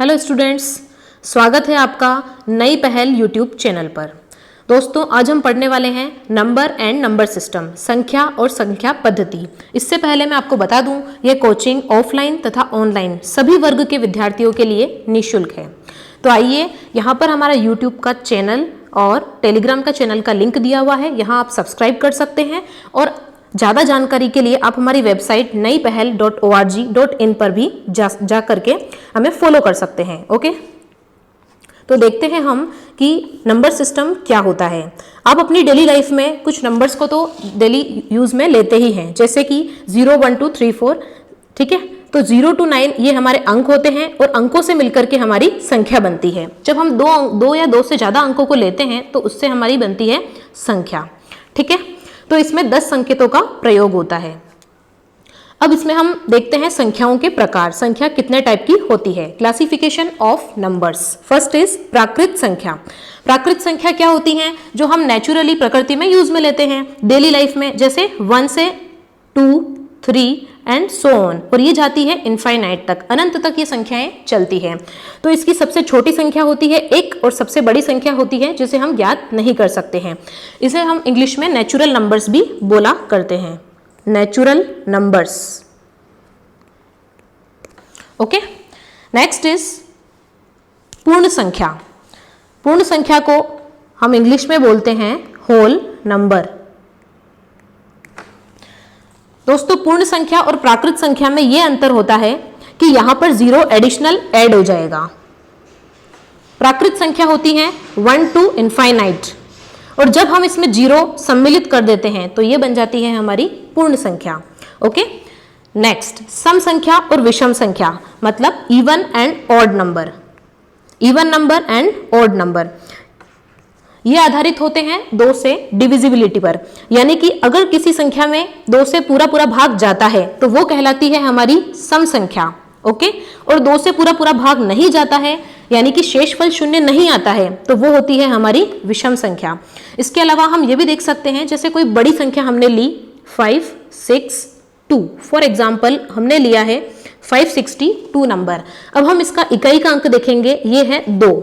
Hello students, स्वागत है आपका नई पहल यूट्यूब चैनल पर। दोस्तों, आज हम पढ़ने वाले हैं नंबर एंड नंबर सिस्टम, संख्या और संख्या पद्धति। इससे पहले मैं आपको बता दूं, ये कोचिंग ऑफलाइन तथा ऑनलाइन सभी वर्ग के विद्यार्थियों के लिए निःशुल्क है। तो आइए, यहाँ पर हमारा यूट्यूब का चैनल और टेलीग्राम का चैनल का लिंक दिया हुआ है, यहाँ आप सब्सक्राइब कर सकते हैं। और ज़्यादा जानकारी के लिए आप हमारी वेबसाइट naipahal.org.in पर भी जा करके हमें फॉलो कर सकते हैं। ओके, तो देखते हैं हम कि नंबर सिस्टम क्या होता है। आप अपनी डेली लाइफ में कुछ नंबर्स को तो डेली यूज़ में लेते ही हैं, जैसे कि 0, 1, 2, 3, 4, ठीक है। तो 0 to 9 ये हमारे अंक होते हैं और अंकों से मिलकर के हमारी संख्या बनती है। जब हम दो या दो से ज़्यादा अंकों को लेते हैं तो उससे हमारी बनती है संख्या, ठीक है। तो इसमें 10 संकेतों का प्रयोग होता है। अब इसमें हम देखते हैं संख्याओं के प्रकार, संख्या कितने टाइप की होती है। Classification of numbers. First is प्राकृत संख्या। प्राकृत संख्या क्या होती हैं? जो हम नेचुरली प्रकृति में यूज में लेते हैं डेली लाइफ में, जैसे 1 से 2, 3 एंड सो ऑन, और ये जाती है इनफाइनाइट तक, अनंत तक ये संख्याएं चलती हैं। तो इसकी सबसे छोटी संख्या होती है 1 और सबसे बड़ी संख्या होती है जिसे हम ज्ञात नहीं कर सकते हैं। इसे हम इंग्लिश में नेचुरल नंबर्स भी बोला करते हैं, natural numbers. Okay, next is पूर्ण संख्या। पूर्ण संख्या को हम इंग्लिश में बोलते हैं होल नंबर। दोस्तों, पूर्ण संख्या और प्राकृत संख्या में यह अंतर होता है कि यहां पर 0 एडिशनल ऐड हो जाएगा। प्राकृत संख्या होती है 1 to इनफाइनाइट, और जब हम इसमें 0 सम्मिलित कर देते हैं तो यह बन जाती है हमारी पूर्ण संख्या। ओके, नेक्स्ट सम संख्या और विषम संख्या, मतलब even and odd number. Even number and odd number ये आधारित होते हैं 2 से डिविजिबिलिटी पर, यानी कि अगर किसी संख्या में 2 से पूरा भाग जाता है तो वो कहलाती है हमारी सम संख्या। ओके, और 2 से पूरा भाग नहीं जाता है, यानी कि शेषफल 0 नहीं आता है, तो वो होती है हमारी विषम संख्या। इसके अलावा हम ये भी देख सकते हैं, जैसे कोई बड़ी संख्या हमने ली 5, 6, 2, फॉर एग्जाम्पल हमने लिया है 562 नंबर। अब हम इसका इकाई का अंक देखेंगे, ये है 2।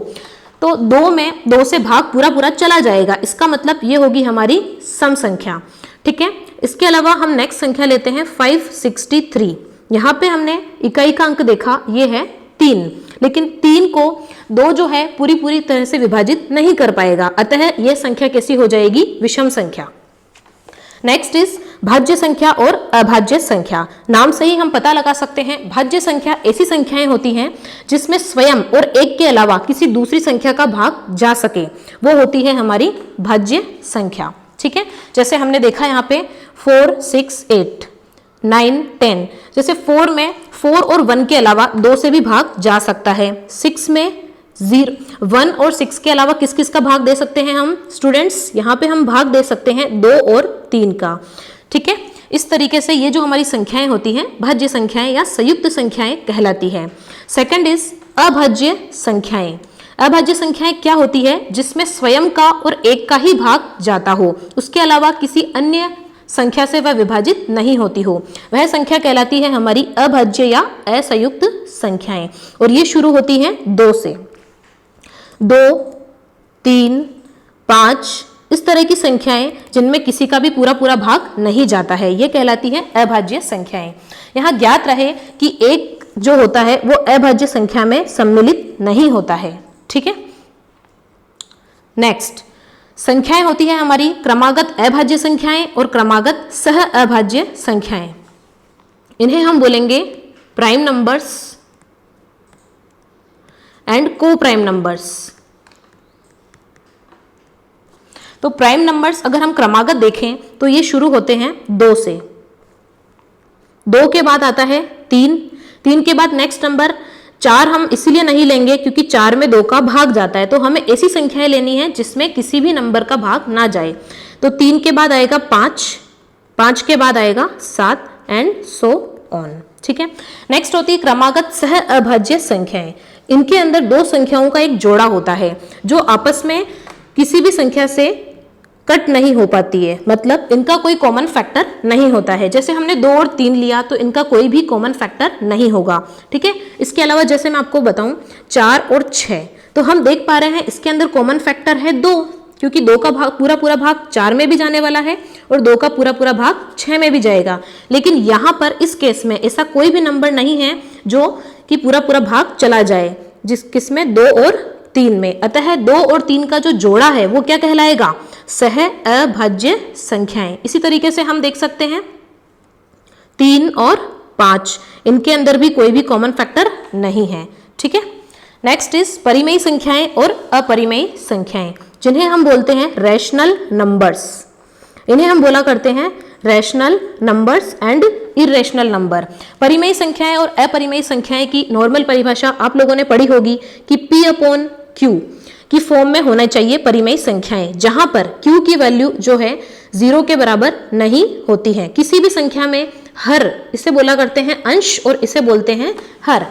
तो 2 में 2 से भाग पूरा चला जाएगा, इसका मतलब ये होगी हमारी सम संख्या, ठीक है। इसके अलावा हम नेक्स्ट संख्या लेते हैं 563। यहाँ पे हमने इकाई का अंक देखा, ये है 3, लेकिन 3 को 2 जो है पूरी तरह से विभाजित नहीं कर पाएगा, अतः यह संख्या कैसी हो जाएगी? विषम संख्या। नेक्स्ट इज भाज्य संख्या और अभाज्य संख्या। नाम से ही हम पता लगा सकते हैं, भाज्य संख्या ऐसी संख्याएं होती हैं जिसमें स्वयं और एक के अलावा किसी दूसरी संख्या का भाग जा सके, वो होती है हमारी भाज्य संख्या, ठीक है। जैसे हमने देखा यहाँ पे 4, 6, 8, 9, 10, जैसे 4 में 4 और 1 के अलावा 2 से भी भाग जा सकता है। 6 में 1 और 6 के अलावा किस किस का भाग दे सकते हैं हम स्टूडेंट्स? यहाँ पे हम भाग दे सकते हैं 2 और 3 का, ठीक है। इस तरीके से ये जो हमारी संख्याएं होती हैं भाज्य संख्याएं या संयुक्त संख्याएं कहलाती है। सेकंड इज अभाज्य संख्याएं। अभाज्य संख्याएं क्या होती है? जिसमें स्वयं का और एक का ही भाग जाता हो, उसके अलावा किसी अन्य संख्या से वह विभाजित नहीं होती हो, वह संख्या कहलाती है हमारी अभाज्य या असंयुक्त संख्याएं। और ये शुरू होती हैं 2 से। 2, 3, 5 इस तरह की संख्याएं जिनमें किसी का भी पूरा भाग नहीं जाता है, ये कहलाती है अभाज्य संख्याएं। यहाँ ज्ञात रहे कि एक जो होता है वो अभाज्य संख्या में सम्मिलित नहीं होता है, ठीक है। नेक्स्ट संख्याएं होती है हमारी क्रमागत अभाज्य संख्याएं और क्रमागत सह अभाज्य संख्याएं। इन्हें हम बोलेंगे प्राइम नंबर्स एंड को प्राइम नंबर्स। तो प्राइम नंबर्स अगर हम क्रमागत देखें तो ये शुरू होते हैं 2 से। 2 के बाद आता है 3, 3 के बाद नेक्स्ट नंबर 4 हम इसीलिए नहीं लेंगे क्योंकि 4 में 2 का भाग जाता है, तो हमें ऐसी संख्याएं लेनी है जिसमें किसी भी नंबर का भाग ना जाए। तो 3 के बाद आएगा 5, 5 के बाद आएगा 7 एंड सो ऑन, ठीक है। नेक्स्ट होती है क्रमागत सह अभाज्य संख्याएं। इनके अंदर 2 संख्याओं का एक जोड़ा होता है जो आपस में किसी भी संख्या से कट नहीं हो पाती है, मतलब इनका कोई कॉमन फैक्टर नहीं होता है। जैसे हमने 2 और 3 लिया तो इनका कोई भी कॉमन फैक्टर नहीं होगा, ठीक है। इसके अलावा जैसे मैं आपको बताऊं 4 और 6, तो हम देख पा रहे हैं इसके अंदर कॉमन फैक्टर है 2, क्योंकि 2 का भाग पूरा भाग 4 में भी जाने वाला है और 2 का पूरा भाग 6 में भी जाएगा। लेकिन यहाँ पर इस केस में ऐसा कोई भी नंबर नहीं है जो कि पूरा भाग चला जाए, जिस किसमें 2 और 3 में। अतः 2 और 3 का जो जोड़ा है वो क्या कहलाएगा, सह अभाज्य संख्याएं। इसी तरीके से हम देख सकते हैं 3 और 5, इनके अंदर भी कोई भी कॉमन फैक्टर नहीं है, ठीक है। नेक्स्ट इज परिमेय संख्याएं और अपरिमेय संख्याएं, जिन्हें हम बोलते हैं रैशनल नंबर्स। इन्हें हम बोला करते हैं rational numbers and irrational number. परिमेय संख्याएं और अपरिमेय संख्याएं की नॉर्मल परिभाषा आप लोगों ने पढ़ी होगी कि P/Q की फॉर्म में होना चाहिए परिमेय संख्याएं, जहां पर Q की वैल्यू जो है 0 के बराबर नहीं होती है। किसी भी संख्या में हर, इसे बोला करते हैं अंश और इसे बोलते हैं हर,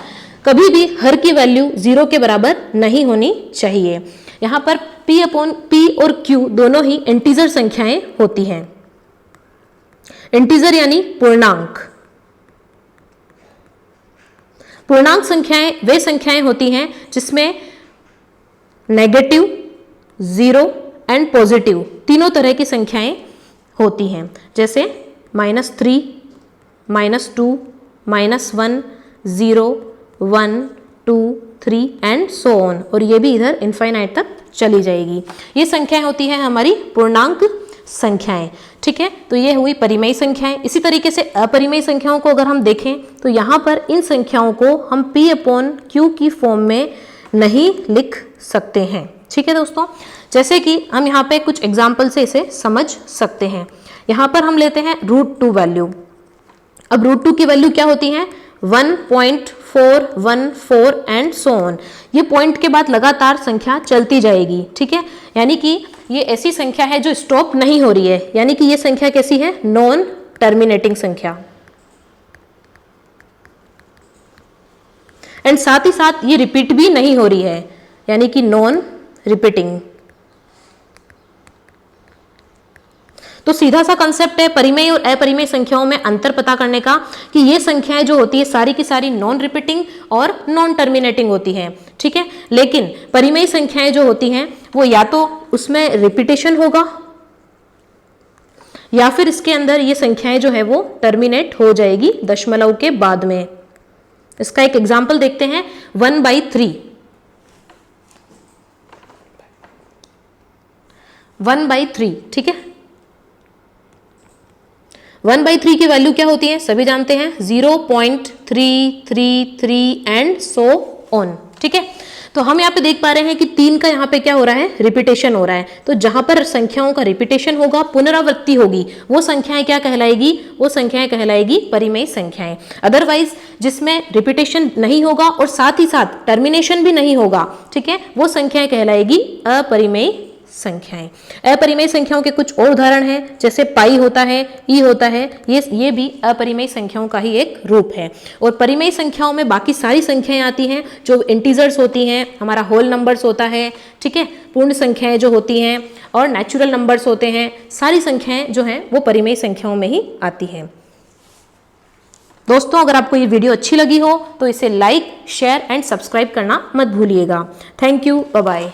कभी भी हर की वैल्यू 0 के बराबर नहीं होनी चाहिए। यहाँ पर P और Q दोनों ही इंटीजर संख्याएं होती हैं। इंटीजर यानी पूर्णांक। पूर्णांक संख्याएं वे संख्याएं होती हैं जिसमें नेगेटिव, 0 एंड पॉजिटिव तीनों तरह की संख्याएं होती हैं, जैसे -3, -2, -1, 0, 1, 2, 3 एंड सो ऑन, और ये भी इधर इनफाइनाइट तक चली जाएगी। ये संख्याएं होती हैं हमारी पूर्णांक संख्याएं, ठीक है। तो ये हुई परिमेय संख्याएं। इसी तरीके से अपरिमेय संख्याओं को अगर हम देखें तो यहाँ पर इन संख्याओं को हम P/Q की फॉर्म में नहीं लिख सकते हैं, ठीक है दोस्तों। जैसे कि हम यहाँ पे कुछ एग्जाम्पल से इसे समझ सकते हैं। यहाँ पर हम लेते हैं √2 वैल्यू। अब √2 की वैल्यू क्या होती है, 1.414 एंड सो ऑन। ये पॉइंट के बाद लगातार संख्या चलती जाएगी, ठीक है। यानी कि ये ऐसी संख्या है जो स्टॉप नहीं हो रही है, यानी कि ये संख्या कैसी है, नॉन टर्मिनेटिंग संख्या। एंड साथ ही साथ ये रिपीट भी नहीं हो रही है, यानी कि नॉन रिपीटिंग। तो सीधा सा कंसेप्ट है परिमेय और अपरिमेय संख्याओं में अंतर पता करने का कि ये संख्याएं जो होती है सारी की सारी नॉन रिपीटिंग और नॉन टर्मिनेटिंग होती हैं, ठीक है। लेकिन परिमेय संख्याएं जो होती हैं वो या तो उसमें रिपीटेशन होगा या फिर इसके अंदर ये संख्याएं जो है वो टर्मिनेट हो जाएगी दशमलव के बाद में। इसका एक एग्जाम्पल देखते हैं, 1/3। 1/3, ठीक है। 1/3 की वैल्यू क्या होती है, सभी जानते हैं 0.333 एंड सो ऑन, ठीक है। तो हम यहाँ पे देख पा रहे हैं कि 3 का यहाँ पे क्या हो रहा है, रिपीटेशन हो रहा है। तो जहां पर संख्याओं का रिपीटेशन होगा, पुनरावृत्ति होगी, वो संख्याएं क्या कहलाएगी, वो संख्याएं कहलाएगी परिमेय संख्याएं। अदरवाइज जिसमें रिपीटेशन नहीं होगा और साथ ही साथ टर्मिनेशन भी नहीं होगा, ठीक है, वो संख्याएं कहलाएगी अपरिमेय संख्याएं। अपरिमेय संख्याओं के कुछ और उदाहरण हैं, जैसे पाई होता है, ई होता है, ये भी अपरिमेय संख्याओं का ही एक रूप है। और परिमेय संख्याओं में बाकी सारी संख्याएं आती हैं जो इंटीजर्स होती हैं, हमारा होल नंबर्स होता है, ठीक है, पूर्ण संख्याएं जो होती हैं और नेचुरल नंबर्स होते हैं। सारी संख्याएं जो हैं वो परिमेय संख्याओं में ही आती हैं। दोस्तों, अगर आपको ये वीडियो अच्छी लगी हो तो इसे लाइक, शेयर एंड सब्सक्राइब करना मत भूलिएगा। Thank you, bye bye.